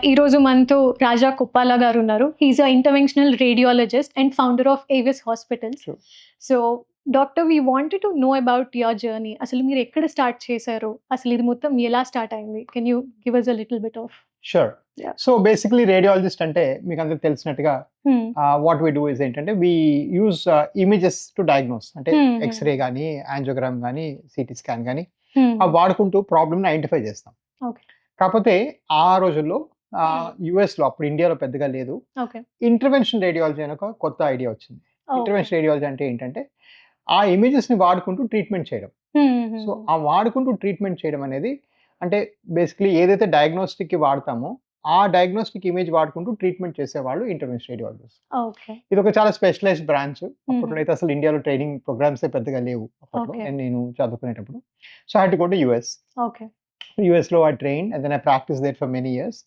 ఈరోజు మనతో రాజా కుప్పాల గారు ఉన్నారు. He's a interventional radiologist and founder of AVIS hospitals. Sure. So doctor, we wanted to know about your journey. అసలు మీరు ఎక్కడ స్టార్ట్ చేశారు? అసలు ఇది మొత్తం ఎలా స్టార్ట్ అయింది? Can you give us a little bit of? Sure. Yeah. So basically radiologist అంటే మీకు అందరికి తెలిసినట్టుగా వాట్ వి డూ ఇస్ ఏంటంటే we use images to diagnose, అంటే ఎక్స్రే కానీ యాంజియోగ్రామ్ కానీ సిటీ స్కాన్ కానీ వాడుకుంటూ ప్రాబ్లమ్ని ఐడెంటిఫై చేస్తాం. Okay. కాకపోతే ఆ రోజుల్లో యుఎస్లో అప్పుడు ఇండియాలో పెద్దగా లేదు. ఓకే. ఇంటర్వెన్షన్ రేడియాలజీ అని ఒక కొత్త ఐడియా వచ్చింది. ఇంటర్వెన్షన్ రేడియాలజీ అంటే ఏంటంటే ఆ ఇమేజెస్ని వాడుకుంటూ ట్రీట్మెంట్ చేయడం. సో ఆ వాడుకుంటూ ట్రీట్మెంట్ చేయడం అనేది అంటే బేసిక్లీ ఏదైతే డయాగ్నోస్టిక్కి వాడతామో ఆ డయాగ్నోస్టిక్ ఇమేజ్ వాడుకుంటూ ట్రీట్మెంట్ చేసేవాళ్ళు ఇంటర్వెన్షన్ రేడియాలజిస్ట్. ఓకే. ఇది ఒక చాలా స్పెషలైజ్డ్ బ్రాంచ్. అప్పట్లో అయితే అసలు ఇండియాలో ట్రైనింగ్ ప్రోగ్రామ్స్ పెద్దగా లేవు అప్పట్లో Okay. నేను చదువుకునేటప్పుడు. So I had to go to US. Okay. యుఎస్లో I train and then I practise there for many years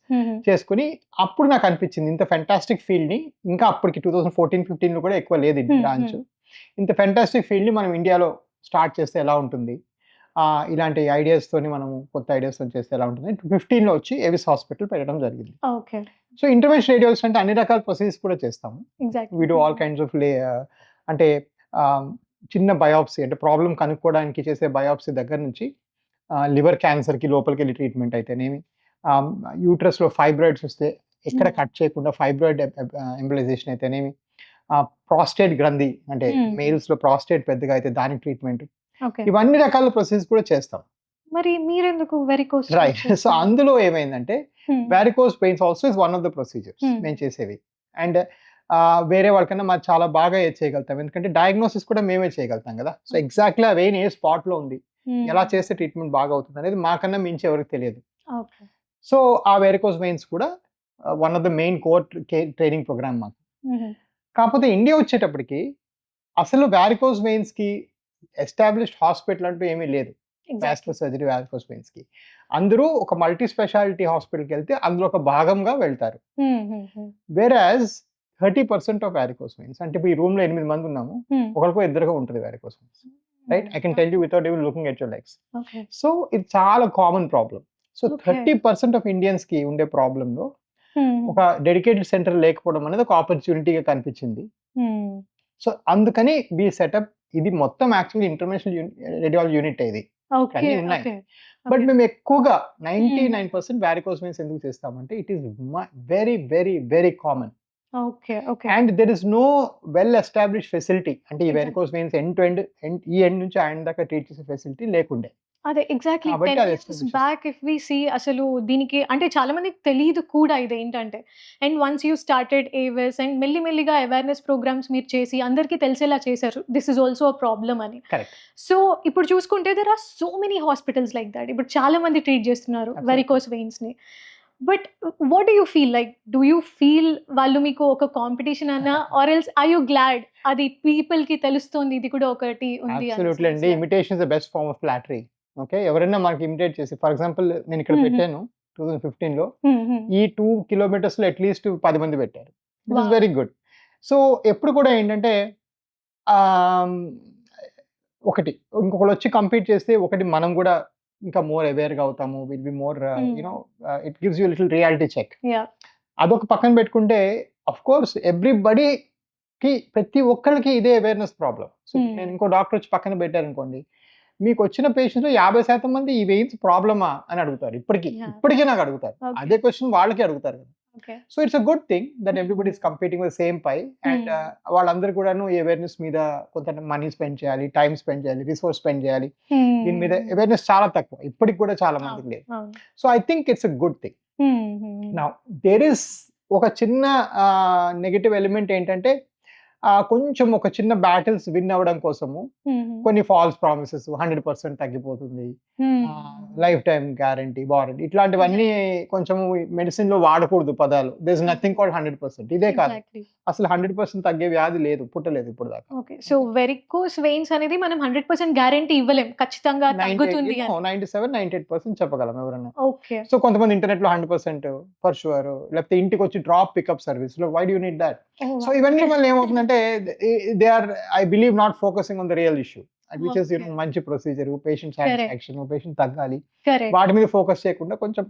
చేసుకుని అప్పుడు నాకు అనిపించింది ఇంత ఫెంటాస్టిక్ ఫీల్డ్ని ఇంకా అప్పటికి 2014-15లో కూడా ఎక్కువ లేదు ఈ బ్రాంచ్. ఇంత ఫెంటాస్టిక్ ఫీల్డ్ని మనం ఇండియాలో స్టార్ట్ చేస్తే ఎలా ఉంటుంది, ఇలాంటి ఐడియాస్తోని మనము కొత్త ఐడియాస్తో చేస్తే ఎలా ఉంటుంది. 2015లో వచ్చి ఏవిస్ హాస్పిటల్ పెట్టడం జరిగింది. ఓకే. సో ఇంటర్వెన్షన్ రేడియాలజిస్ట్ అంటే అన్ని రకాల ప్రొసీజర్స్ కూడా చేస్తాము. Exactly. We do all kinds of అంటే చిన్న బయాప్సీ అంటే ప్రాబ్లం కనుక్కోవడానికి చేసే బయాప్సీ దగ్గర నుంచి లివర్ క్యాన్సర్కి లోపలికి వెళ్ళి ట్రీట్మెంట్ అయితేనేమి, యూట్రస్లో ఫైబ్రాయిడ్స్ వస్తే ఎక్కడ కట్ చేయకుండా ఫైబ్రాయిడ్ ఎంబలైజేషన్ అయితేనేమి, ప్రాస్టేట్ గ్రంథి అంటే మేల్స్లో ప్రాస్టేట్ పెద్దగా అయితే దానికి ట్రీట్మెంట్, ఓకే. ఇవన్నీ రకాల ప్రొసీజర్స్ కూడా చేస్తాం. మరి మీరెందుకు వెరికోస్? రైట్. సో అందులో ఏమైందంటే varicose pains also is one of the procedures మేము చేసేవి. అండ్ వేరే వాళ్ళకన్నా మాకు చాలా బాగా చేయగలుగుతాం, ఎందుకంటే డయాగ్నోసిస్ కూడా మేమే చేయగలుగుతాం కదా. సో ఎగ్జాక్ట్లీ ఆ వెయిన్ ఏ స్పాట్లో ఉంది, ఎలా చేస్తే ట్రీట్మెంట్ బాగా అవుతుంది అనేది మాకన్నా మించి ఎవరికి తెలియదు. ఓకే. సో ఆ వెరికోస్ వెయిన్స్ కూడా one of the main core training program మాకు. కాకపోతే ఇండియా వచ్చేటప్పటికి అసలు వారికోస్ వెయిన్స్ కి ఎస్టాబ్లిష్డ్ హాస్పిటల్ అంటూ ఏమీ లేదు. వాస్కులర్ సర్జరీ వారికోస్ వెయిన్స్ కి అందరూ ఒక మల్టీ స్పెషాలిటీ హాస్పిటల్కి వెళ్తే అందులో ఒక భాగంగా వెళ్తారు. వేరాజ్ 30% ఆఫ్ వారికోస్ వెయిన్స్ అంటే ఇప్పుడు ఈ రూమ్ లో 8 మంది ఉన్నాము, ఒకరికో ఇద్దరుగా ఉంటుంది varicose veins. Right, I can tell you without even looking at your legs. So ఇది చాలా common problem. So 30% of Indians కి ఉండే ప్రాబ్లమ్ లో ఒక డెడికేటెడ్ సెంటర్ లేకపోవడం అనేది ఒక ఆపర్చునిటీగా కనిపించింది. సో అందుకని బి సెటప్ ఇది మొత్తం యాక్చువల్లీ ఇంటర్నేషనల్ రేడియాలజీ యూనిట్ ఇది. అన్నీ ఉన్నాయి. బట్ మేము ఎక్కువగా 99% వారికోస్ వెయిన్స్ ఎందుకు చేస్తామంటే it is very very very common. Okay. Okay. And there is no well establish facility, అంటే ఈ varicose veins end to end ఈ ఎండ్ నుంచి ఆ ఎండ్ దాకా ట్రీట్ చేసే ఫెసిలిటీ లేకుండే. అదే ఎగ్జాక్ట్లీ కాబట్టి 10 అది years establish back if we see అసలు దీనికి అంటే చాలా మందికి తెలియదు కూడా ఇదేంటంటే. And once you started Avis and మెల్లిమెల్లిగా అవేర్నెస్ ప్రోగ్రామ్స్ మీరు చేసి అందరికీ తెలిసేలా చేశారు this is also a problem అని. కరెక్ట్. సో ఇప్పుడు చూసుకుంటే there are so many hospitals like that. ఇప్పుడు చాలా మంది ట్రీట్ చేస్తున్నారు Absolutely. వెరికోస్ వెయిన్స్ని. But what do you feel like? Do you feel వాళ్ళు మీకు ఒక కాంపిటీషన్ అన్నా or else are you glad అది పీపుల్కి తెలుస్తుంది ఇది కూడా ఒకటి ఉంది? అబ్సల్యూట్లీ అండి. Imitation is the best form of flattery. Okay, ఎవరైనా మనకి ఇమిటేట్ చేసి, ఫర్ ఎగ్జాంపుల్ నేను ఇక్కడ పెట్టాను 2015లో, ఈ 2 kilometers లో అట్లీస్ట్ 10 మంది పెట్టారు. This is very good. So ఎప్పుడు కూడా ఏంటంటే ఒకటి ఇంకొకరు వచ్చి కంపీట్ చేస్తే ఒకటి మనం కూడా ఇంకా మోర్ అవేర్గా అవుతాము. Will be more you know it gives you little reality check. అదొక పక్కన పెట్టుకుంటే అఫ్ కోర్స్ ఎవ్రీబడీకి ప్రతి ఒక్కరికి ఇదే అవేర్నెస్ ప్రాబ్లం. సో నేను ఇంకో డాక్టర్ వచ్చి పక్కన పెట్టారనుకోండి, మీకు వచ్చిన పేషెంట్స్ 50% మంది ఈ వెయిన్స్ ప్రాబ్లమా అని అడుగుతారు. ఇప్పటికీ నాకు అడుగుతారు. అదే క్వశ్చన్ వాళ్ళకి అడుగుతారు కదా. So it's a good thing that everybody is competing with same pie. And వాళ్ళందరూ కూడాను ఈ అవేర్నెస్ మీద కొంత మనీ స్పెండ్ చేయాలి, టైం స్పెండ్ చేయాలి, రిసోర్స్ స్పెండ్ చేయాలి. దీని మీద అవేర్నెస్ చాలా తక్కువ, ఇప్పటికి కూడా చాలా మందికి లేదు. So I think it's a good thing. Now there is ఒక చిన్న నెగటివ్ ఎలిమెంట్ ఏంటంటే కొంచెం ఒక చిన్న బ్యాటిల్స్ విన్ అవ్వడం కోసము కొన్ని ఫాల్స్ ప్రామిసెస్, 100% తగ్గిపోతుంది, లైఫ్ టైం గ్యారంటీ, వారంటీ, ఇట్లాంటివన్నీ కొంచెం మెడిసిన్ లో వాడకూడదు పదాలు. There is nothing called 100%. ఇదే కాదు, అసలు 100% తగ్గే వ్యాధి లేదు, పుట్టలేదు ఇప్పుడు దాకా. ఓకే. సో వెరికోస్ వెయిన్స్ అనేది మనం 100% గ్యారంటీ ఇవ్వలేం, ఖచ్చితంగా తగ్గుతుంది అని. 97-98% చెప్పగలం ఎవరన్నా. ఓకే. సో కొంతమంది ఇంటర్నెట్ లో 100% ఫర్ షూర్, లేకపోతే ఇంటికి వచ్చి డ్రాప్ పికప్ సర్వీస్ లో why do need that. So ఇవన్నీ మళ్ళీ ఏమవుతుందంటే they are I believe not focusing on the real issue. Which is Okay. మంచి procedure, patient Correct. Satisfaction, patient తగ్గాలి, Correct. వాటి మీద ఫోకస్ చేయకుండా కొంచెం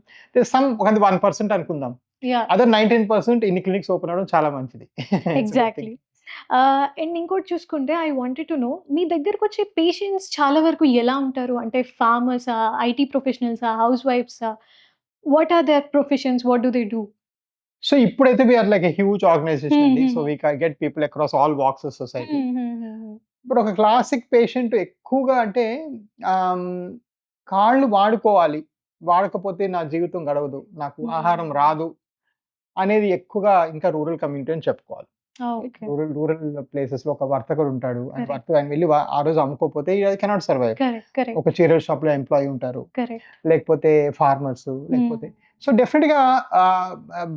సమ్ 1% అనుకుందాం, Yeah. అదర్ 19% ఇన్ని క్లినిక్స్ ఓపెన్ అవ్వడం చాలా మంచిది. ఎగ్జాక్ట్లీ. అండ్ ఇంకోటి చూసుకుంటే ఐ వాంటెడ్ టు నో మీ దగ్గరకొచ్చే పేషెంట్స్ చాలా వరకు ఎలా ఉంటారు? అంటే ఫార్మర్సా? ఐటీ ప్రొఫెషనల్సా? హౌస్ వైఫ్సా? What are their professions? What do they do? So ఇప్పుడైతే we are like a huge organisation అండి. So Mhm. We get people across all walks of society. హుహుహుహు. ఇప్పుడు ఒక క్లాసిక్ పేషెంట్ ఎక్కువగా అంటే ఆమ్, కాళ్ళు వాడుకోవాలి, వాడకపోతే నా జీవితం గడవదు, నాకు ఆహారం రాదు అనేది ఎక్కువగా ఇంకా రూరల్ కమ్యూనిటీ అని చెప్పుకోవాలి. ఓకే. రూరల్ ప్లేసెస్ లో ఒక వర్తకుడు ఉంటాడు, Correct. ఆయన వెళ్ళి ఆ రోజు అమ్ముకోపోతే కెనాట్ సర్వైవ్. కరెక్ట్. కరెక్ట్. ఒక చీరల షాప్ లో ఎంప్లాయీ ఉంటారు, కరెక్ట్. లేకపోతే ఫార్మర్స్, లేకపోతే సో డెఫినెట్ గా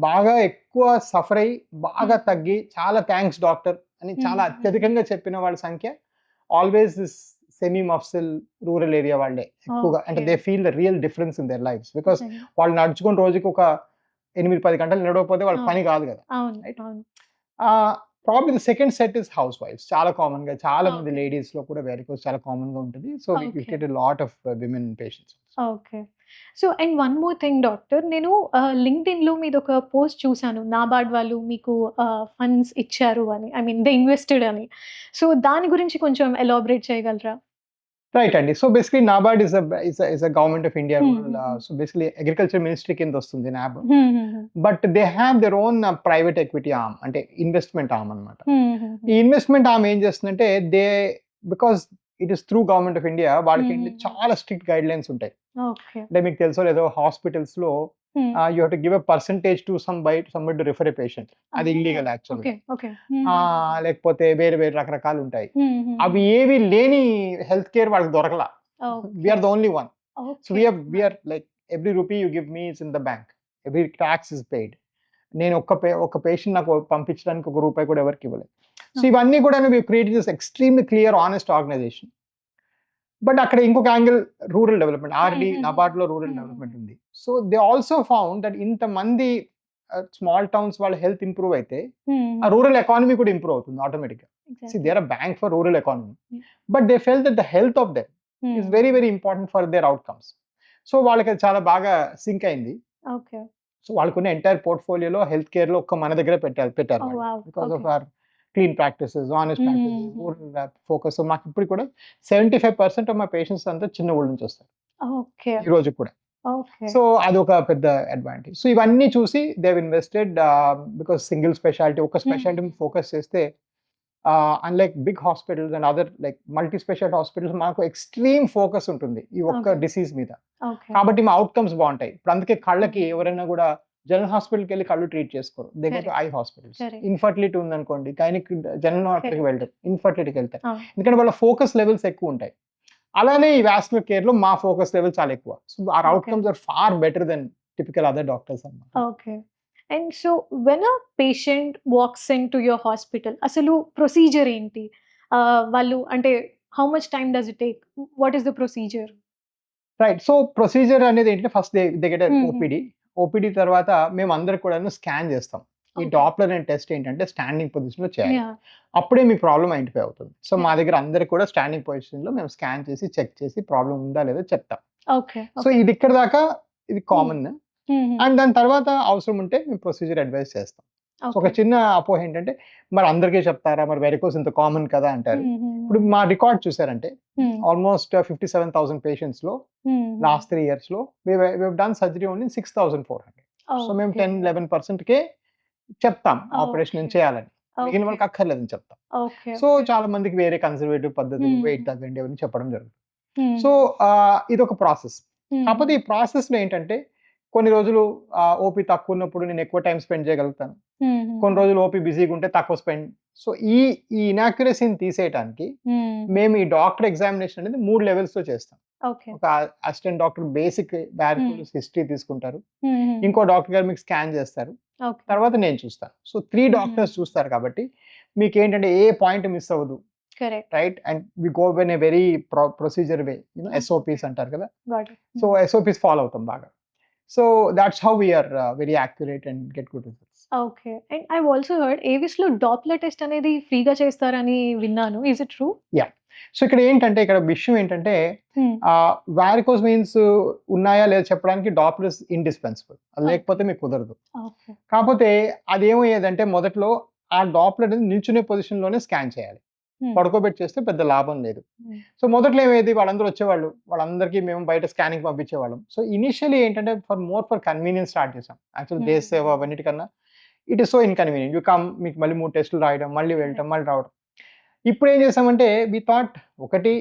బాగా ఎక్కువ సఫర్ అయ్యి బాగా తగ్గి చాలా థ్యాంక్స్ డాక్టర్ అని చాలా అత్యధికంగా చెప్పిన వాళ్ళ సంఖ్య always this semi mofussil rural area వాళ్ళే ఎక్కువగా. అంటే they feel the real difference in their lifes, because వాళ్ళు నడుచుకుని రోజుకి ఒక 8-10 గంటలు నడవకపోతే వాళ్ళ పని కాదు కదా. అవును. Right. అవును. Probably the second set is హౌస్ వైఫ్స్. చాలా కామన్ గా చాలా మంది Okay. లేడీస్ లో కూడా వెరికోస్ చాలా కామన్ గా ఉంటుంది. So we Okay. Get a lot of women patients. Okay. So and one more thing doctor, నేను లింక్డ్ఇన్‌లో మీదొక పోస్ట్ చూసాను. నాబార్డ్ వాళ్ళు మీకు ఫండ్స్ ఇచ్చారు అని. ఐ మీన్ దే ఇన్వెస్టెడ్ అని. సో దాని గురించి కొంచెం ఎలాబరేట్ చేయగలరా? రైట్ అండి. So basically NABARD is a government of India rural, Mhm. So basically agriculture ministry కింద వస్తుంది నాబ్. హుహుహు. But they have their own private equity arm, అంటే ఇన్వెస్ట్మెంట్ ఆర్మ్ అన్నమాట. హుహుహు. ఈ ఇన్వెస్ట్మెంట్ ఆర్మ్ ఏం చేస్తుందంటే because it is through government of India, వాళ్ళకి Mhm. చాలా స్ట్రిక్ట్ గైడ్ లైన్స్ ఉంటాయి. ఓకే. అంటే మీకు తెలుసో లేదో హాస్పిటల్స్ లో you have to give a percentage to somebody to refer a patient. అది ఇల్లీగల్ యాక్చువల్గా. ఓకే. ఓకే. లేకపోతే వేరే వేరే రకరకాలు ఉంటాయి. అవి ఏవి లేని హెల్త్ కేర్ వాళ్ళకి దొరకలా. We are the only one. So we are like every rupee you give me is in the bank, every tax is paid. నేను ఒక పేషెంట్ నాకు పంపించడానికి ₹1 కూడా ఎవరికి ఇవ్వలేదు. సో ఇవన్నీ కూడా create this extremely clear honest organization. But అక్కడ ఇంకొక angle rural development, RD NABARD లో రూరల్ డెవలప్మెంట్ ఉంది. So they also found that ఇంతమంది స్మాల్ టౌన్స్ వాళ్ళ హెల్త్ ఇంప్రూవ్ అయితే ఆ రూరల్ ఎకానమీ కూడా ఇంప్రూవ్ అవుతుంది ఆటోమేటిక్గా. See, they are a bank for rural economy, but they felt that the health of them is very very important for their outcomes. So వాళ్ళకి అది చాలా బాగా సింక్ అయింది. ఓకే. సో వాళ్ళకున్న ఎంటైర్ పోర్ట్ఫోలియోలో హెల్త్ కేర్ లో ఒక్క మన దగ్గర పెట్టారు because of our clean practices, honest practices, rural focus. మాకు ఇప్పుడు కూడా 75% ఆఫ్ మా పేషెంట్స్ అంతా చిన్న ఊళ్ళ నుంచి వస్తారు ఓకే. ఈ రోజు కూడా. ఓకే. సో అదొక పెద్ద అడ్వాంటేజ్. సో ఇవన్నీ చూసి they have invested, because single speciality, ఒక స్పెషాలిటీ ఫోకస్ చేస్తే unlike big hospitals and other like multi speciality hospitals మాకు ఎక్స్ట్రీమ్ ఫోకస్ ఉంటుంది ఈ ఒక్క Okay. డిసీజ్ మీద. ఓకే. కాబట్టి మా అవుట్కమ్స్ బాగుంటాయి. ఇప్పుడు అందుకే కళ్ళకి ఎవరైనా కూడా జనరల్ హాస్పిటల్కి వెళ్ళి కళ్ళు ట్రీట్ చేసుకోరు, they go to I hospitals. Correct. Infertility ఉందనుకోండి, గైనిక్ జనరల్ హాస్పిటల్కి వెళ్తారు, ఇన్ఫర్టిలిటీకి వెళ్తారు, అవును. ఎందుకంటే వాళ్ళ ఫోకస్ లెవెల్స్ ఎక్కువ ఉంటాయి. అలానే ఈ వాస్కులర్ కేర్ లో మా ఫోకస్ లెవెల్ చాలా ఎక్కువ. So our outcomes are far better than typical other doctors అన్నమాట. Okay. And so when a patient walks in to your hospital, అసలు ప్రొసీజర్ ఏంటి? వాళ్ళు అంటే how much time does it take? What is the procedure? Right. So procedure అనేది ఏంటంటే first they get Mhm. OPD తర్వాత మేము అందరు కూడా స్కాన్ చేస్తాం. ఈ Okay. డాప్లర్ అనే టెస్ట్ ఏంటంటే స్టాండింగ్ పొజిషన్ లో చేయాలి. Yeah. అప్పుడే మీ ప్రాబ్లం ఐడెంటిఫై అవుతుంది. సో మా దగ్గర అందరికి కూడా స్టాండింగ్ పొజిషన్ లో మేము స్కాన్ చేసి చెక్ చేసి ప్రాబ్లం ఉందా లేదా చెప్తాం. Okay. So Okay. ఇది ఇక్కడ దాకా ఇది కామన్. Mhm. అండ్ దాని తర్వాత అవసరం ఉంటే మేము ప్రొసీజర్ అడ్వైస్ చేస్తాం. సో ఒక Okay. చిన్న అపోహ ఏంటంటే మరి అందరికీ చెప్తారా, మరి వెరికోస్ ఇంత కామన్ కదా అంటారు. Mhm. ఇప్పుడు మా రికార్డ్ చూసారంటే Mhm. ఆల్మోస్ట్ 57,000 పేషెంట్స్ లో Mhm. లాస్ట్ 3 years లో డన్ సర్జరీ ఓన్లీ 6,400. సో మేము Okay. 10-11% కే చెప్తాం ఆపరేషన్ Okay. చేయాలని, మిగిలిన Okay. వాళ్ళకి అక్కర్లేదని చెప్తాం. Okay. సో చాలా మందికి వేరే కన్సర్వేటివ్ పద్ధతులు, Hmm. వెయిట్ తగ్గండి అవన్నీ చెప్పడం జరుగుతుంది. Mhm. సో ఇది ఒక ప్రాసెస్. Mhm. కాకపోతే ఈ ప్రాసెస్ లో ఏంటంటే కొన్ని రోజులు ఓపీ తక్కువ ఉన్నప్పుడు నేను ఎక్కువ టైం స్పెండ్ చేయగలుగుతాను, Mhm. కొన్ని రోజులు ఓపీ బిజీగా ఉంటే తక్కువ స్పెండ్. సో ఈ ఇనాక్యురసీని తీసేయడానికి Mhm. మేము ఈ డాక్టర్ ఎగ్జామినేషన్ అనేది 3 లెవెల్స్ లో చేస్తాం. Okay. ఒక assistant doctor basic varicose history తీసుకుంటారు, Mhm. ఇంకో డాక్టర్ గారు మీకు స్కాన్ చేస్తారు, Okay. తర్వాత నేను చూస్తాను. సో 3 డాక్టర్స్ చూస్తారు కాబట్టి మీకు ఏంటంటే ఏ పాయింట్ మిస్ అవ్వదు. Correct. Right. And we go in a very procedure way, SOPs అంటారు కదా. Got it. సో ఎస్ఓపీస్ ఫాలో అవుతాం బాగా. So that's how we're very accurate and get good results. Okay. And I also heard AVIS లో Doppler test అనేది ఫ్రీగా చేస్తారని విన్నాను. Is it true? సో ఇక్కడ ఏంటంటే ఇక్కడ విషయం ఏంటంటే వారికోస్ వెయిన్స్ ఉన్నాయా లేదా చెప్పడానికి డాప్లర్ ఇస్ ఇండిస్పెన్సిబుల్. అది లేకపోతే మీకు కుదరదు. ఓకే. కాకపోతే అదేమయ్యేదంటే మొదట్లో ఆ డాప్లర్ అనేది నిల్చునే పొజిషన్‌లోనే స్కాన్ చేయాలి. పడుకోబెట్టి చేస్తే పెద్ద లాభం లేదు. సో మొదట్లో ఏమయ్యేది వాళ్ళందరూ వచ్చేవాళ్ళు. వాళ్ళందరికీ మేము బయట స్కానింగ్‌కి పంపించేవాళ్ళం. సో ఇనీషియల్లీ ఏంటంటే ఫర్ కన్వీనియన్స్ స్టార్ట్ చేసాం. యాక్చువల్లీ దేశ సేవ అవన్నిటికన్నా it is so inconvenient. You come మీకు మళ్ళీ 3 టెస్టులు రాయడం, మళ్ళీ వెళ్ళటం, మళ్ళీ రావడం. ఇప్పుడేం చేసామంటే వి థాట్ ఒకటి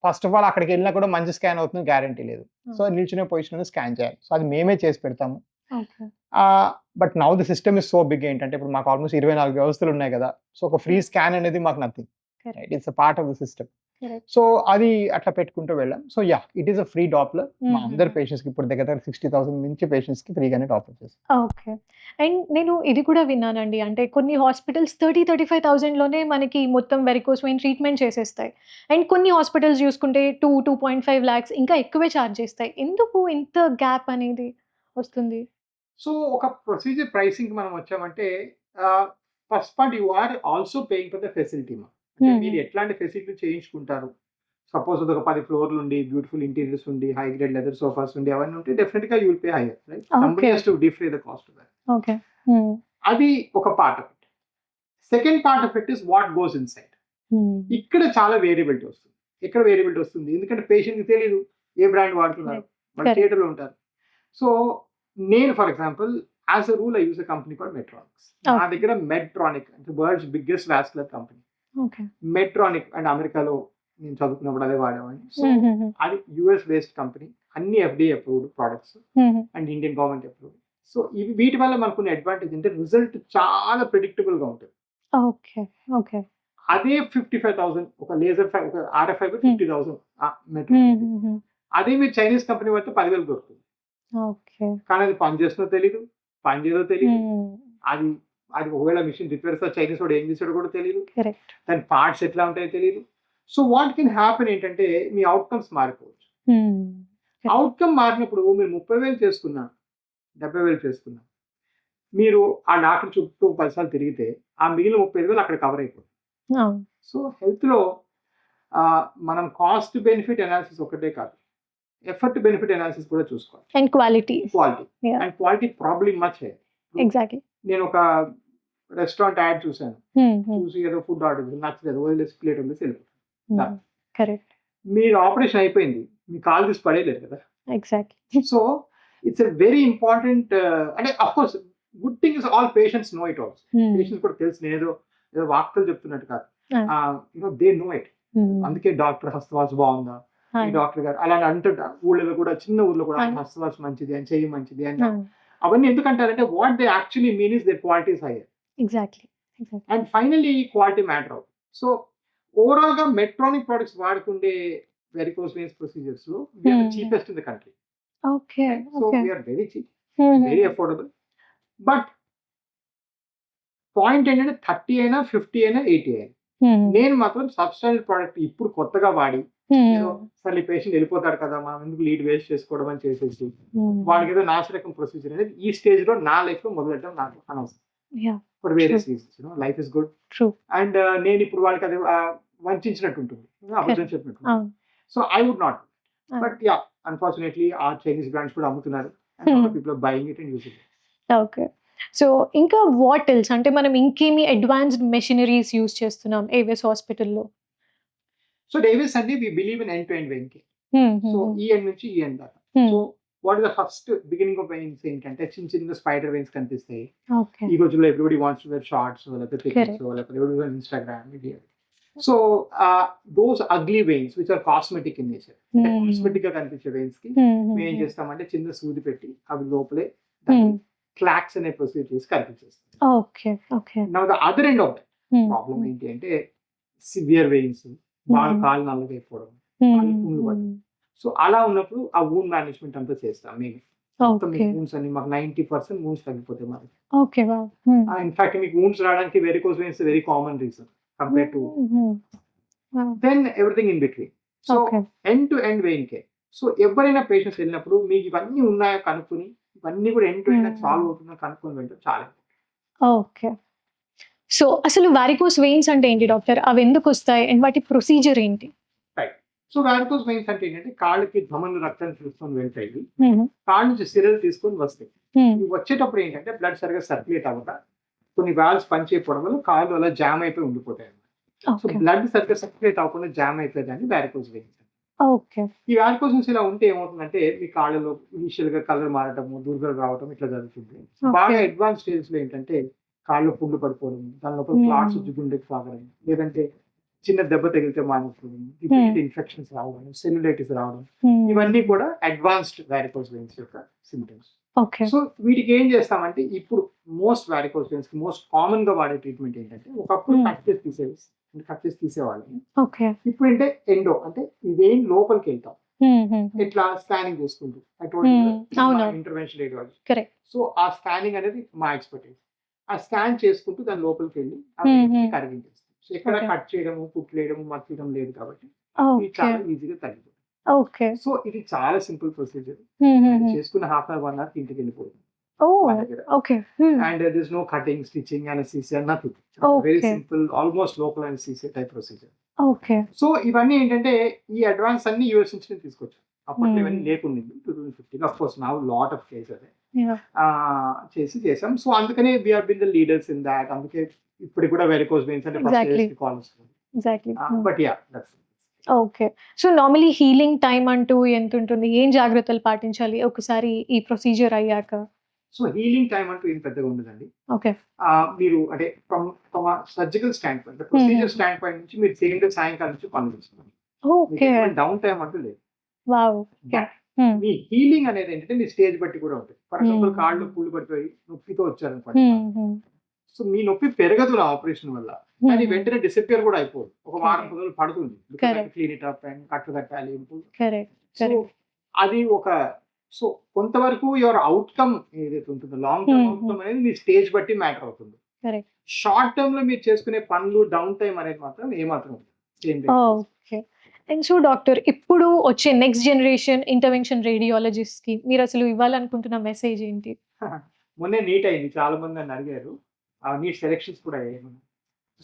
ఫస్ట్ ఆఫ్ ఆల్ అక్కడికెళ్ళినా కూడా మంచి స్కాన్ అవుతుందని గ్యారంటీ లేదు. సో నిల్చునే పొజిషన్‌లోనే స్కాన్ చేయాలి. సో అది మేమే చేసి పెడతాము. Okay. But now the system is so big ఏంటంటే ఇప్పుడు మాకు ఆల్మోస్ట్ 24 వ్యవస్థలు ఉన్నాయి కదా! సో ఒక ఫ్రీ స్కాన్ అనేది మాకు nothing. Correct. It's a part of the system. Correct. So అది అట్లా పెట్టుకుంటూ వెళ్ళాం. So yeah! It is a free Doppler. మా అందరి పేషెంట్స్‌కి ఇప్పుడు దగ్గర 60,000 మించి పేషెంట్స్‌కి ఫ్రీగానే డాప్లర్ చేస్తాం. ఓకే. అండ్ నేను ఇది కూడా విన్నానండి. అంటే కొన్ని హాస్పిటల్స్ 35,000లోనే మనకి మొత్తం వెరికోస్ వెయిన్ ట్రీట్మెంట్ చేసేస్తాయి. అండ్ కొన్ని హాస్పిటల్స్ చూసుకుంటే 2.5 లాక్స్ ఇంకా ఎక్కువే చార్జ్ చేస్తాయి. ఎందుకు ఇంత గ్యాప్ అనేది వస్తుంది? సో ఒక ప్రొసీజర్ ప్రైసింగ్‌కి మనం వచ్చామంటే first part you are also paying for the facility మా. అంటే మీరు ఎట్లాంటి ఫెసిలిటీ చేయించుకుంటారు. సపోజ్ అదొక 10 ఫ్లోర్లు ఉండి, బ్యూటిఫుల్ ఇంటీరియర్స్ ఉండి, హై గ్రేడ్ లెదర్ సోఫాస్ ఉండి అవన్నీ ఉంటే డెఫినెట్‌గా you will pay higher right. Somebody has to defray the cost of that. Okay. అది ఒక part of it. Second part of it is what goes inside. ఇక్కడ చాలా variability వస్తుంది. ఎక్కడ వేరియబిలిటీ వస్తుంది? ఎందుకంటే పేషెంట్‌కి తెలీదు ఏ బ్రాండ్ వాడుతున్నారు. వాళ్ళు థియేటర్‌లో ఉంటారు. సో నేను for example as a rule I use a company called Medtronics. నా దగ్గర మెడ్ట్రానిక్ అంటే world's biggest vascular company. Okay. Medtronic and అమెరికాలో నేను చదువుకున్నప్పుడు అదే వాడేవాడిని. సో అది యూఎస్ బేస్డ్ కంపెనీ. అన్ని FDA approved products and Indian government approved. So ఇవి వీటి వల్ల మనకున్న అడ్వాంటేజ్ అంటే రిజల్ట్ చాలా ప్రెడిక్టబుల్‌గా ఉంటుంది. ఓకే. ఓకే. అదే 55,000 ఒక లేజర్ ఒక ఆర్ఎఫ్ ఫైబర్ 50,000 మెట్రానిక్. అదే మీరు చైనీస్ కంపెనీ వాడితే 10,000 దొరుకుతుంది. ఓకే. కానీ అది పని చేస్తుందో తెలీదు, పని చేయదో తెలీదు. అది అది ఒకవేళ మిషన్ రిపేర్ చేస్తే చైనీస్ వాడు ఏం చేసాడో కూడా తెలీదు. కరెక్ట్. దాని పార్ట్స్ ఎట్లా ఉంటాయో తెలీదు. సో వాట్ కెన్ హ్యాపెన్ ఏంటంటే మీ అవుట్కమ్స్ మారిపోవచ్చు. అవుట్కమ్ మారినప్పుడు మీరు 30,000 చేసుకున్నా, 70,000 చేసుకున్నా, మీరు ఆ డాక్టర్ చుట్టూ 10 సార్లు తిరిగితే ఆ మిగిలిన 35,000 అక్కడ కవర్ అయిపోతుంది. సో హెల్త్‌లో మనం కాస్ట్ బెనిఫిట్ అనాలిసిస్ ఒకటే కాదు, ఎఫర్ట్ బెనిఫిట్ అనాలిసిస్ కూడా చూసుకోవాలి. And quality. And quality problem much higher. Exactly. నేను ఒక రెస్టారెంట్ యాడ్ చూసాను. చూసి ఏదో ఫుడ్ ఆర్డర్ చేసి నచ్చలేదు, వదిలేసి ప్లేట్ వదిలేసి వెళ్ళిపోతాను. కరెక్ట్. మీరు ఆపరేషన్ అయిపోయింది, మీ కాల్ తీసి పడేయలేదు కదా. Exactly. So it's a very important అంటే of course good thing is all patients know it also. Patients కూడా తెలుసు, నేను ఏదో వార్తలు చెప్తున్నట్టు కాదు. They know it. అందుకే డాక్టర్ హస్తవాస్ బాగుందా, ఈ డాక్టర్ గారు అలా అంటుంటారు. ఊళ్ళలో కూడా, చిన్న ఊర్లో కూడా హస్తవాస్ మంచిది అని, చెయ్యి మంచిది అని. అవన్నీ ఎందుకంటారంటే what they actually mean is their quality is higher. Exactly. And finally quality matter అవుతుంది. సో ఓవరాల్ గా మెట్రానిక్ ప్రొడక్ట్స్ వాడుతుండే వెరికోస్ వెయిన్స్ ప్రొసీజర్స్ లో we are the cheapest in the country. Okay. So we are very cheap, very affordable. But point ఏంటంటే 30 అయినా 50 అయినా 80 అయినా నేను మాత్రం సబ్స్టాండర్డ్ ప్రోడక్ట్ ఇప్పుడు కొత్తగా వాడి సరే ఈ పేషెంట్ వెళ్ళిపోతాడు కదా, మనం ఎందుకు లీడ్ వేస్ట్ చేసుకోవడం అని చేసేసి వాళ్ళకి ఏదో నాశరకం ప్రొసీజర్ అనేది ఈ స్టేజ్ లో నా లైఫ్ లో మొదలెట్టడం నాకు అనవసరం. For various reasons life is good. And నేను ఇప్పుడు వాళ్ళకి అది వంచినట్టు ఉంటుంది, అబద్ధం చెప్పినట్టు. So I would not. But yeah, unfortunately ఆ చైనీస్ బ్రాండ్స్ కూడా అమ్ముతున్నారు. People are buying it and using it. Okay. So ఇంకా వాట్ ఎల్స్ అంటే మనం ఇంకేమి అడ్వాన్స్డ్ మెషినరీస్ యూజ్ చేస్తున్నాం ఏవిఎస్ హాస్పిటల్లో? సో డేవిస్ అంటే we believe in end to end vein care. So ఈ ఎండ్ నుంచి ఈ ఎండ్ దాకా. So what is the first beginning of veins ఏంటంటే చిన్న చిన్న స్పైడర్ వెయిన్స్ కనిపిస్తాయి. ఈ రోజుల్లో everybody wants to wear shorts లేకపోతే పిక్చర్స్ లేకపోతే every Instagram video. So those ugly veins which are cosmetic in nature, cosmetic గా కనిపించే వెయిన్స్ కి మేము ఏం చేస్తామంటే చిన్న సూది పెట్టి అవి లోపలే క్లాక్స్ అనే ప్రొసీజర్ చేసి కనిపించేస్తాం. Okay. Okay. Now the other end of that problem ఏంటి అంటే సివియర్ వెయిన్స్, బాగా కాలు నల్లగా అయిపోవడం, పుండ్లు పడడం. సో అలా ఉన్నప్పుడు ఆ వూండ్ మేనేజ్మెంట్ అంతా చేస్తాం మేము. మొత్తం మీకు వూండ్స్ అన్ని మాకు 90% వూండ్స్ తగ్గిపోతాయి మనకి. ఓకే. వావ్. ఇన్ఫాక్ట్ మీకు వూండ్స్ రావడానికి varicose veins very common reason compare to then everything in between. So end to end vein care. So ఎవరైనా పేషెంట్స్ వెళ్ళినప్పుడు మీకు ఇవన్నీ ఉన్నాయో కనుక్కుని ఇవన్నీ కూడా ఎండ్ టు ఎండ్ సాల్వ్ అవుతుందో కనుక్కొని వెళ్ళడం చాలా. ఓకే. సో అసలు వారికోస్ వెయిన్స్ అంటే ఏంటి డాక్టర్? అవి ఎందుకు వస్తాయి అండ్ వాటి ప్రొసీజర్ ఏంటి? సో వారికోస్ వెయిన్స్ అంటే ఏంటంటే కాళ్ళకి ధమనులు రక్తాన్ని తీసుకొని వెళ్తాయి, కాళ్ళ నుంచి సిరలు తీసుకొని వస్తాయి. ఇవి వచ్చేటప్పుడు ఏంటంటే బ్లడ్ సరిగా సర్క్యులేట్ అవ్వక కొన్ని వాల్వ్స్ పనిచేయకపోవడం వల్ల కాళ్ళు అలా జామ్ అయిపోయి ఉండిపోతాయి అన్నమాట. So okay. బ్లడ్ సరిగ్గా సర్క్యులేట్ అవ్వకుండా జామ్ అయిపోయిందని వారికోస్ వెయిన్స్. ఓకే. ఈ వారికోస్ వెయిన్స్ ఇలా ఉంటే ఏమవుతుందంటే మీ కాళ్ళలో ఇనిషియల్ గా కలర్ మారటము, దుర్గలు రావటం ఇట్లా జరుగుతుంది. బాగా ఓకే. అడ్వాన్స్ స్టేజ్ లో ఏంటంటే కాళ్ళు పుండు పడిపోవడం, దాని లోపల క్లాట్స్ వచ్చి గుండెకి సాగడం, లేదంటే చిన్న దెబ్బ తగిలితే మానిపోవడం, రిపీటెడ్ ఇన్ఫెక్షన్స్ రావడం, సెల్యులైటిస్ రావడం, ఇవన్నీ కూడా అడ్వాన్స్డ్ వారికోస్ వెయిన్స్ యొక్క సింప్టమ్స్. ఓకే. సో వీటికి ఏం చేస్తామంటే ఇప్పుడు మోస్ట్ వారికోస్ వెయిన్స్ కి మోస్ట్ కామన్ గా వాడే ట్రీట్మెంట్ ఏంటంటే ఒకప్పుడు కట్ చేసి తీసేవాళ్ళని. ఓకే. ఇప్పుడు అంటే ఎండో అంటే ఈ వెయిన్ లోపలికి వెళ్తాం, ఇట్లా స్కానింగ్ చేసుకుంటూ అవును. Intervention radiology. కరెక్ట్. సో ఆ స్కానింగ్ అనేది మా ఎక్స్పర్టైజ్. ఆ స్కాన్ చేసుకుంటూ దాని లోపలికి వెళ్ళి ఆ Hmm, వెయిన్ ని hmm. కరిగించేస్తాం. సో ఎక్కడ Okay. కట్ చేయడము, కుట్లేయడము, మర్చడం లేదు కాబట్టి ఇది ఓకే. చాలా ఈజీగా తగ్గిపోతుంది. ఓకే. సో ఇది చాలా సింపుల్ ప్రొసీజర్. చేసుకున్న హాఫ్ అన్ అవర్ 1 అవర్ ఇంటికి వెళ్ళిపోతుంది ఓహ్! మా దగ్గర. Okay. And there is no cutting, stitching, anesthesia, nothing. Very Okay. simple, almost local anesthesia type procedure. Okay. So ఇవన్నీ ఏంటంటే ఈ అడ్వాన్స్ అన్ని యూఎస్ నుంచి తీసుకొచ్చాం. అప్పట్లో Hmm. ఇవన్నీ లేకుండా 2015 of course now lot of cases yeah! చేసాం. సో అందుకనే we have been the leaders in that. అందుకే ఇప్పుడు కూడా వెరికోస్ వెయిన్స్ అంటే ఫస్ట్ Exactly. కి కాల్ వస్తుంది. Exactly. But yeah that's okay. So normally healing time అంటూ ఎంతుంటుంది? ఏం జాగ్రత్తలు పాటించాలి ఒకసారి ఈ ప్రొసీజర్ అయ్యాక? సో హీలింగ్ టైం అంటూ ఏం పెద్దగా ఉండదండి. ఓకే. మీరు అంటే from surgical stand point, procedure stand point నుంచి మీరు చేయండి సాయంకాలం నుంచి పనులు చేస్తున్నారు. ఓకే. డౌన్ టైం అంటూ లేదు. వావ్! ఓకే. మీ హీలింగ్ అనేది ఏంటంటే మీ స్టేజ్ బట్టి కూడా ఉంటుంది. ఫర్ ఎగ్జాంపుల్ కాళ్ళు పుళ్ళు పడిపోయి నొప్పితో వచ్చారనుకోండి, సో మీ నొప్పి పెరగదు నా ఆపరేషన్ వల్ల, కానీ వెంటనే డిసపియర్ కూడా అయిపోదు. ఒక వారం రోజులు పడుతుంది. Correct. Clean it up and కట్టు కట్టాలి. కరెక్ట్. So correct. అది ఒక సో కొంతవరకు యువర్ అవుట్కమ్ ఏదైతే ఉంటుందో లాంగ్ టర్మ్ అవుట్కమ్ అనేది మీ స్టేజ్ బట్టి మ్యాటర్ అవుతుంది. కరెక్ట్. షార్ట్ టర్మ్ లో మీరు చేసుకునే పనులు డౌన్ టైం అనేది మాత్రం ఏమాత్రం same. Okay. And so doctor, ఇప్పుడు వచ్చే నెక్స్ట్ జనరేషన్ ఇంటర్వెన్షన్ రేడియాలజిస్ట్ కి మీరు అసలు ఇవ్వాలనుకుంటున్న మెసేజ్ ఏంటి? మొన్నే నీట్ అయింది, చాలా మంది నన్ను అడిగారు. ఆ నీట్ సెలెక్షన్స్ కూడా అయ్యాయి.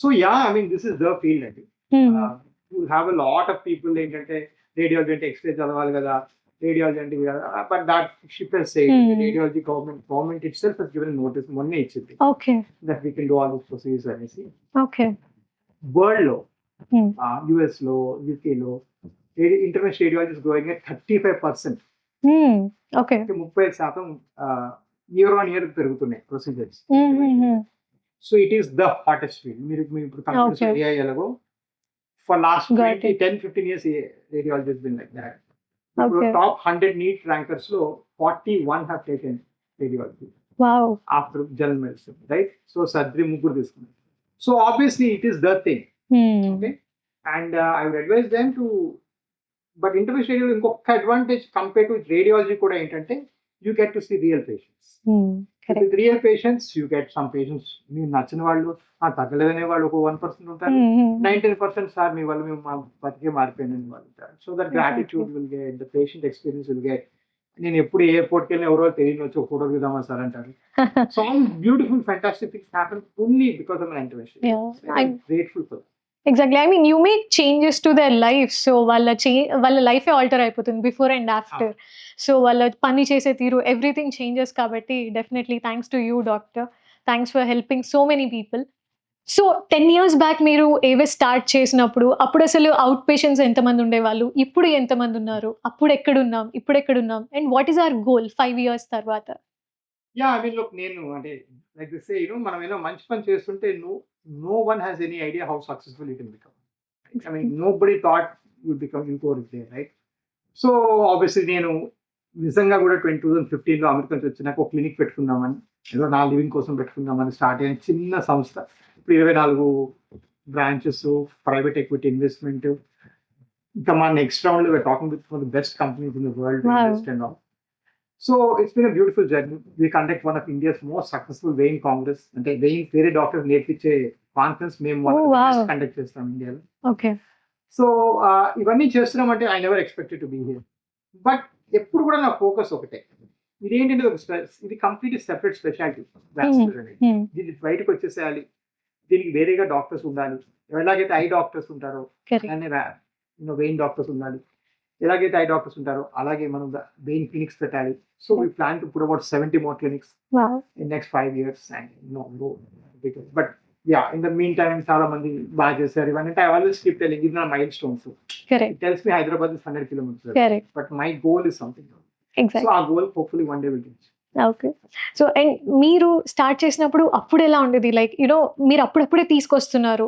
So yeah, I mean this is the field అండి. You have a lot of people ఏంటంటే రేడియాలజీ అంటే ఎక్స్రే చదవాలి కదా, రేడియాలజీ అంటే but that ship has sailed radiology government itself has given notice మొన్నే ఇచ్చింది okay. That we can do all this procedures అనేసి. Okay. World లో US లో, యూకే లో intervention radiology is growing at 35%. Okay. 30% year on year పెరుగుతున్నాయి procedures. So it is the hottest field. మీరు ఇప్పుడు computers Okay. AI ఎలాగో for last Got it. 10-15 years radiology has been like that. ఇప్పుడు Okay. Top 100 NEET rankers లో 41 have taken radiology wow! After general medicine, right? So surgery ముగ్గురు తీసుకున్నారు. So obviously it is the thing. Okay. And I would advise them to, but intervention radiology ఇంకొక advantage compare to radiology కూడా ఏంటంటే you get to see real patients. Correct. With real patients you get some patients మీకు నచ్చిన వాళ్ళు, తగ్గలేదనే వాళ్ళు ఒక 1% ఉంటారు. 99% sir మీ వల్ల మేము మా బతికే మారిపోయిందని వాళ్ళు ఉంటారు. So that gratitude will get, the patient experience will get. నేను ఎప్పుడు ఎయిర్పోర్ట్కి వెళ్ళి ఎవరో తెలియని వచ్చి ఒక ఫోటో దిద్దామా సార్ అంటారు. So all beautiful fantastic things happen only because of an intervention. Yeah. I'm grateful for that. Exactly. I mean you make changes to their life. So వాళ్ళ లైఫే ఆల్టర్ అయిపోతుంది బిఫోర్ అండ్ ఆఫ్టర్. సో వాళ్ళ పని చేసే తీరు everything changes కాబట్టి definitely thanks to you doctor. Thanks for helping so many people. So 10 years back మీరు ఏవే స్టార్ట్ చేసినప్పుడు అప్పుడు అసలు అవుట్ పేషెంట్స్ ఎంతమంది ఉండేవాళ్ళు, ఇప్పుడు ఎంతమంది ఉన్నారు, అప్పుడు ఎక్కడున్నాం, ఇప్పుడు ఎక్కడున్నాం, and what is our goal 5 years తర్వాత? యా, ఐ మీన్ లుక్, నేను అంటే లైక్ దిస్ సే మనం ఏదో మంచి పని చేస్తుంటే no one has any idea how successful you can become. I mean nobody thought you would become Incore there, right? So obviously నేను నిజంగా కూడా 2015 లో అమెరికా నుంచి వచ్చినాక ఒక క్లినిక్ పెట్టుకుందామని, ఏదో నా లివింగ్ కోసం పెట్టుకుందామని స్టార్ట్ అయిన చిన్న సంస్థ ఇప్పుడు 24 బ్రాంచెస్, ప్రైవేట్ ఎక్విటీ ఇన్వెస్ట్మెంట్. ఇంకా మన నెక్స్ట్ రౌండ్ లో talking with the best companies in the world to Wow. Invest and all. So it's been a beautiful journey. We conduct one of India's most successful weighing congress. అంటే weighing వేరే doctors నేర్పించే conference మేము Oh, wow. Conduct చేస్తాం ఇండియాలో. Okay. So ఇవన్నీ చేస్తున్నామంటే I never expected to be here. But ఎప్పుడు కూడా నా ఫోకస్ ఒకటే, ఇదేంటంటే ఇది కంప్లీట్ సెపరేట్ స్పెషాలిటీ. దీనికి బయటకు వచ్చేసేయాలి, దీనికి వేరేగా డాక్టర్స్ ఉండాలి. ఎలాగైతే ఐ డాక్టర్స్ ఉంటారో కరెక్ట్. అనే వెయిన్ డాక్టర్స్ ఉండాలి. ఎలాగైతే ఐ డాక్టర్స్ ఉంటారో అలాగే మనం వెయిన్ క్లినిక్స్ పెట్టాలి. So we plan to put about 70 more clinics in next 5 years and no but in the mean time చాలా మంది బాగా చేశారు ఇవన్నీ. ఐ ఆల్వేస్ కీప్ టెల్లింగ్ ఇది నా milestones. It tells me Hyderabad is 100 kilometers, but my goal is something. So ఆ goal hopefully one day will reach. Okay. So and మీరు start చేసినప్పుడు అప్పుడు ఎలా ఉండేది? లైక్ మీరు అప్పుడప్పుడే తీసుకొస్తున్నారు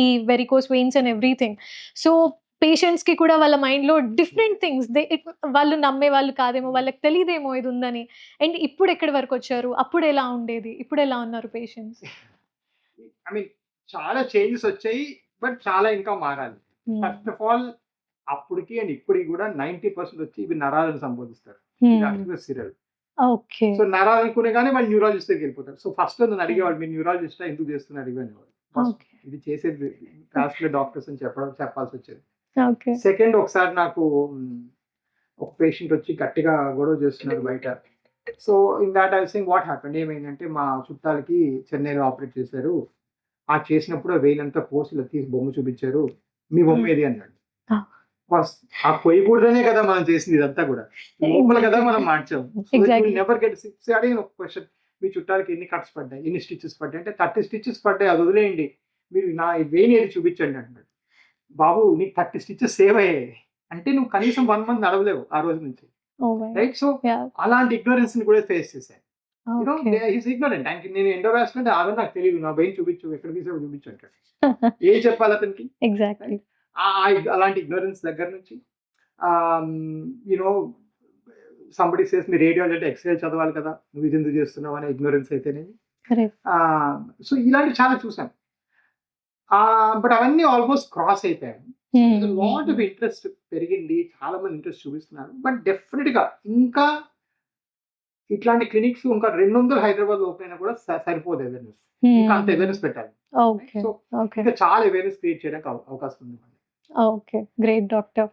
ఈ varicose veins and everything. So పేషెంట్స్‌కి కూడా వాళ్ళ మైండ్‌లో డిఫరెంట్ థింగ్స్ వాళ్ళు నమ్మేవాళ్ళు కాదేమో, వాళ్ళకి తెలీదేమో ఇది ఉందని. అండ్ ఇప్పుడు ఎక్కడి వరకు వచ్చారు? అప్పుడు ఎలా ఉండేది? ఇప్పుడు ఎలా ఉన్నారు పేషెంట్స్? ఐ మీన్ చాలా చేంజెస్ వచ్చాయి, బట్ చాలా ఇంకా మారాలి. ఫస్ట్ ఆఫ్ ఆల్ అప్పటికి అండ్ ఇప్పటికి కూడా 90% వచ్చి ఇవి నరాలను సంబోధిస్తారు. సీరియల్. ఓకే. సో నరాలు అనుకునే కానీ వాళ్ళు న్యూరాలజిస్ట్ దగ్గరికి వెళ్ళిపోతారు. సో ఫస్ట్ నన్ను అడిగేవాళ్ళు, మీరు న్యూరాలజిస్ట్ ఎందుకు చేస్తున్నారు ఇవనేవాళ్ళు. ఇది చేసేది క్లాసికల్ డాక్టర్స్ అని చెప్పాల్సి వచ్చేది. సెకండ్, ఒకసారి నాకు ఒక పేషెంట్ వచ్చి గట్టిగా గొడవ చేస్తున్నారు బయట. So in that I saying what happened, ఏమైందంటే మా చుట్టాలకి చెన్నైలో ఆపరేట్ చేశారు. ఆ చేసినప్పుడు వెయిన్ అంతా పోస్టులు తీసి బొమ్మ చూపించారు. మీ బొమ్మ ఏది అన్నాడు. ఆ కొయ్యకూడదనే కదా మనం చేసింది ఇదంతా కూడా, లోపల కదా మనం మార్చాం. Never get sick. అడిగిన ఒక క్వశ్చన్, మీ చుట్టాలకి ఎన్ని కట్స్ పడ్డాయి, ఎన్ని స్టిచెస్ పడ్డాయి అంటే 30 stitches పడ్డాయి, అది వదిలేయండి, మీరు నా వెయిన్ ఏది చూపించండి అంటున్నాడు. బాబు నీకు 30 stitches సేవ్ అయ్యాయి అంటే నువ్వు కనీసం 1 month నడవలేవు ఆ రోజు నుంచి, రైట్? సో అలాంటి ఇగ్నోరెన్స్ ని కూడా ఫేస్ చేశాను. ఇగ్నోరెంట్. నేను ఎండోవాస్కులర్ ఆగో నాకు తెలియదు, నా వెయిన్ చూపించు, ఎక్కడ తీసావు చూపించు అంటాడు. ఏం చెప్పాలి అతనికి? ఎగ్జాక్ట్లీ. అలాంటి ఇగ్నోరెన్స్ దగ్గర నుంచి సంబడి సేస్ మీ రేడియాలజీ అంటే ఎక్స్రే చదవాలి కదా, నువ్వు ఇది ఎందుకు చేస్తున్నావు అనే ఇగ్నోరెన్స్ అయితేనేది. సో ఇలాంటి చాలా చూసాను. బట్ అవన్నీ ఆల్మోస్ట్ క్రాస్ అయిపోయాను. లాట్ ఆఫ్ ఇంట్రెస్ట్ పెరిగింది, చాలా మంది ఇంట్రెస్ట్ చూపిస్తున్నారు. బట్ డెఫినెట్ గా ఇంకా ఇట్లాంటి క్లినిక్స్ ఇంకా 200 హైదరాబాద్ ఓపెన్ అయినా కూడా సరిపోదు అవేర్నెస్. ఇంకా అంత అవేర్నెస్ పెట్టాలి. సో ఇంకా చాలా అవేర్నెస్ క్రియేట్ చేయడానికి అవకాశం ఉంది. Okay, great doctor.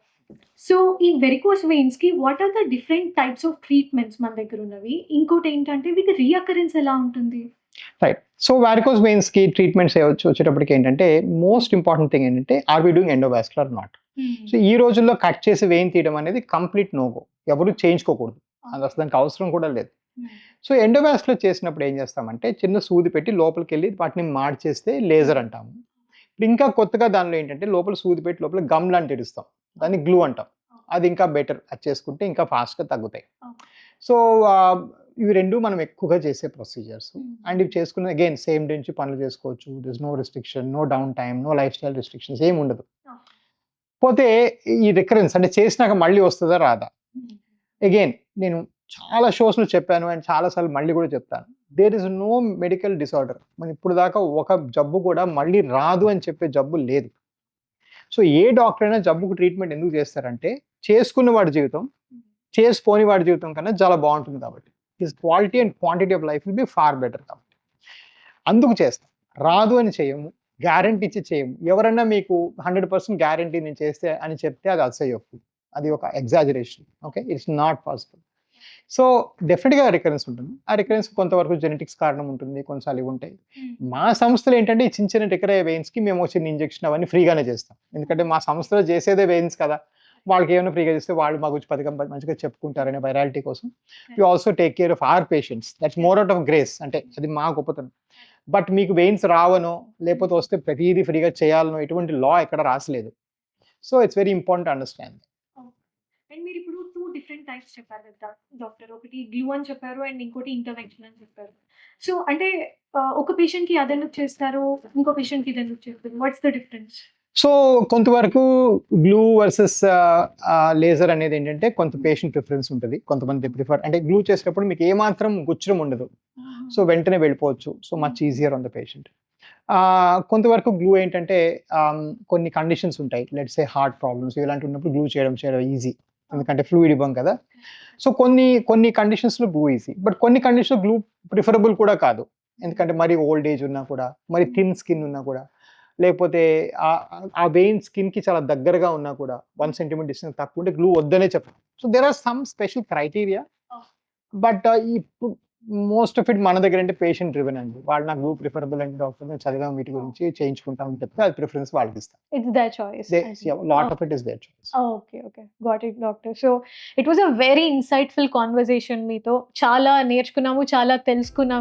సో ఈ వెరికోస్ వెయిన్స్ కి what are the different types of treatments మన దగ్గర ఉన్నవి? ఇంకోటి ఏంటంటే వీటి రీఅకరెన్స్ ఎలా ఉంటుంది? రైట్. సో వారికోస్ వెయిన్స్ కి ట్రీట్మెంట్స్ వచ్చేటప్పటికి ఏంటంటే మోస్ట్ ఇంపార్టెంట్ థింగ్ ఏంటంటే are we doing endovascular not. So ఈ రోజుల్లో కట్ చేసి వెయిన్ తీయడం అనేది కంప్లీట్ నోగో, ఎవరు చేయించుకోకూడదు, అది అసలు దానికి అవసరం కూడా లేదు. సో ఎండోవాస్కులర్ చేసినప్పుడు ఏం చేస్తామంటే చిన్న సూది పెట్టి లోపలికి వెళ్ళి వాటిని మార్చేస్తే లేజర్ అంటాము. ఇంకా కొత్తగా దానిలో ఏంటంటే లోపల సూది పెట్టి లోపల గమ్ లాంటి ఇస్తాం, దాన్ని గ్లూ అంటాం. అది ఇంకా బెటర్, అది చేసుకుంటే ఇంకా ఫాస్ట్గా తగ్గుతాయి. సో ఇవి రెండు మనం ఎక్కువగా చేసే ప్రొసీజర్స్. అండ్ ఇవి చేసుకున్న అగైన్ సేమ్ డే నుంచి పనులు చేసుకోవచ్చు. This no restriction, no downtime, no lifestyle restrictions ఏమి ఉండదు. పోతే ఈ రికరెన్స్ అంటే చేసినాక మళ్ళీ వస్తుందా రాదా, అగైన్ నేను చాలా షోస్లో చెప్పాను అండ్ చాలాసార్లు మళ్ళీ కూడా చెప్తాను, there is no medical disorder. మనం ఇప్పుడు దాకా ఒక జబ్బు కూడా మళ్ళీ రాదు అని చెప్పే జబ్బు లేదు. సో ఏ డాక్టర్ అయినా జబ్బుకు ట్రీట్మెంట్ ఎందుకు చేస్తారంటే చేసుకున్న వాడి జీవితం చేసుకోని వాడి జీవితం కన్నా చాలా బాగుంటుంది కాబట్టి, his quality and quantity of life will be far better కాబట్టి అందుకు చేస్తాం. రాదు అని చేయము, గ్యారంటీ ఇచ్చి చేయము. ఎవరన్నా మీకు 100% గ్యారంటీ నేను చేస్తే అని చెప్తే అది అసహ్యపు, అది ఒక exaggeration. Okay, it's not possible. So డెఫినెట్గా రికరెన్స్ ఉంటుంది. ఆ రికరెన్స్ కొంతవరకు జెనెటిక్స్ కారణం ఉంటుంది, కొన్నిసార్లు ఇవి ఉంటాయి. మా సంస్థలో ఏంటంటే ఈ చిన్న రికర్ అయ్యే వెయిన్స్కి మేము చిన్న ఇంజెక్షన్ అవన్నీ ఫ్రీగానే చేస్తాం. ఎందుకంటే మా సంస్థలో చేసేదే వెయిన్స్ కదా, వాళ్ళకి ఏమైనా ఫ్రీగా చేస్తే వాళ్ళు మా గురించి పథకం మంచిగా చెప్పుకుంటారనే వైరాలిటీ కోసం we also take care of our patients. That's more out of grace, అంటే అది మా గొప్పతనం. బట్ మీకు వెయిన్స్ రావనో లేకపోతే వస్తే ప్రతిదీ ఫ్రీగా చేయాలనో ఎటువంటి లా ఎక్కడ రాసలేదు. So it's very important understand. And మీరు ఇప్పుడు 2 డిఫరెంట్ టైప్స్ చెప్పారు కదా డాక్టర్, ఒకటి గ్లూ అని చెప్పారు అండ్ ఇంకోటి ఇంటర్వెన్షన్ అని చెప్పారు. సో అంటే ఒక పేషెంట్కి అదెందుకు చేస్తారు, ఇంకో పేషెంట్కి ఇదెందుకు చేస్తారు, వాట్స్ ద డిఫరెన్స్? సో కొంతవరకు గ్లూ వర్సెస్ లేజర్ అనేది ఏంటంటే కొంత పేషెంట్ ప్రిఫరెన్స్ ఉంటుంది. కొంతమంది ప్రిఫర్ అంటే గ్లూ చేసేటప్పుడు మీకు ఏమాత్రం గుచ్చడం ఉండదు, సో వెంటనే వెళ్ళిపోవచ్చు. So much easier on the patient. కొంతవరకు గ్లూ ఏంటంటే కొన్ని కండిషన్స్ ఉంటాయి, లెట్స్ సే హార్ట్ ప్రాబ్లమ్స్ ఇలాంటి ఉన్నప్పుడు గ్లూ చేయడం ఈజీ, ఎందుకంటే ఫ్లూయిడ్ ఇవ్వం కదా. సో కొన్ని కండిషన్స్లో గ్లూ ఈజీ, బట్ కొన్ని కండిషన్స్లో గ్లూ ప్రిఫరబుల్ కూడా కాదు. ఎందుకంటే మరి ఓల్డ్ ఏజ్ ఉన్నా కూడా, మరి థిన్ స్కిన్ ఉన్నా కూడా, లేకపోతే ఆ వెయిన్ స్కిన్కి చాలా దగ్గరగా ఉన్నా కూడా 1 centimeter డిస్టెన్స్ తక్కువ ఉంటే గ్లూ వద్దనే చెప్పాలి. So there are some special criteria. But most of it మన దగ్గర అంటే పేషెంట్ డ్రివెన్ అండి. వాళ్ళు నాకు గ్రూప్ ప్రిఫరబుల్ అంటే డాక్టర్ చదివాం వీటి గురించి చేయించుకుంటాం అని చెప్తే అది ప్రిఫరెన్స్ వాళ్ళకి ఇస్తాం. It's their choice. I see. Lot of it is their choice. Okay, okay. Got it, doctor. So it was a very insightful conversation మీతో. చాలా నేర్చుకున్నాము, చాలా తెలుసుకున్నాము.